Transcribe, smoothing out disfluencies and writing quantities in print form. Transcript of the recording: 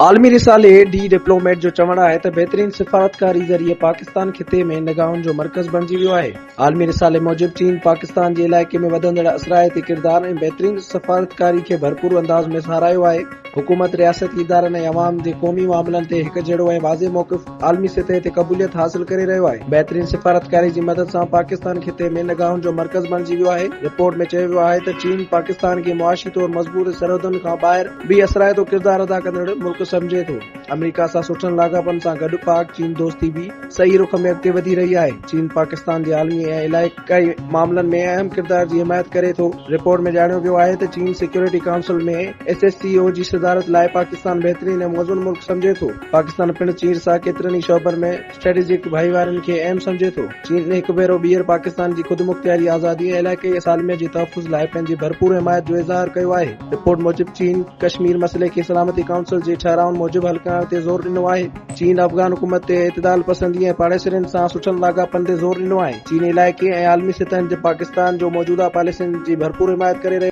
आलमी रिसाले D diplomat जो चवण आहे त बहितरीन सिफ़ारतकारी ज़रिए पाकिस्तान ख़िते में निगाहुनि जो मर्कज़ बणिजी वियो आहे। आलमी रिसाले मूजिब चीन पाकिस्तान जे इलाइक़े में वधंदड़ असरायती किरदार ऐं बहितरीन सिफ़ारतकारी खे भरपूर अंदाज़ में साराहियो आहे। हुकूमत रियासती इदारनि ऐं अवाम जे क़ौमी मामलनि ते हिक जहिड़ो ऐं वाज़े मौक़िफ़ आलमी सतह ते क़बूलियत हासिल करे रहियो आहे। बहितरीन सिफ़ारतकारी जी मदद सां पाकिस्तान ख़िते में निगाहुनि जो मर्कज़ बणिजी वियो आहे। रिपोर्ट में चयो वियो आहे त चीन पाकिस्तान खे मुआशी तौर मज़बूत सरहदुनि खां ॿाहिरि बि असरायतो किरदार अदा कंदड़ मुल्क समझे थो। अमेरिका सां सुठनि लाॻापनि सां गॾु पाक चीन दोस्ती बि सही रुख में अॻिते वधी रही आहे। चीन पाकिस्तान जे आलमी ऐं इलाइक़ाई मामलनि में अहम किरदार जी हिमायत करे थो। रिपोर्ट में ॼाणियो वियो आहे त चीन सिक्योरिटी काउंसिल में SSCO जी सदारत लाइ पाकिस्तान बहितरीन ऐं मौज़ून मुल्क समझे थो। पाकिस्तान पिणु चीन सां केतिरनि ई शोबनि में स्ट्रेटेजिक भाईवारनि खे अहम समझे थो। चीन हिकु भेरो ॿीहर पाकिस्तान जी ख़ुदमुख्तियारी आज़ादी ऐं इलाइक़ाई सालमे जे तहफ़ुज़ लाइ पंहिंजी भरपूर हिमायत जो इज़हार कयो आहे। रिपोर्ट मूजिब चीन कश्मीर मसइले खे सलामती काउंसिल जे ठहराउनि मूजिब हल करण ते ज़ोर ॾिनो आहे। चीन अफ़गान हुकूमत ते इतदाल पसंदी ऐं पाड़ेसरनि सां सुठनि लाॻापनि ते ज़ोर ॾिनो आहे। चीन इलाइक़े ऐं आलमी सतहनि ते पाकिस्तान जो मौजूदा पॉलिसियुनि जी भरपूर हिमायत करे रहियो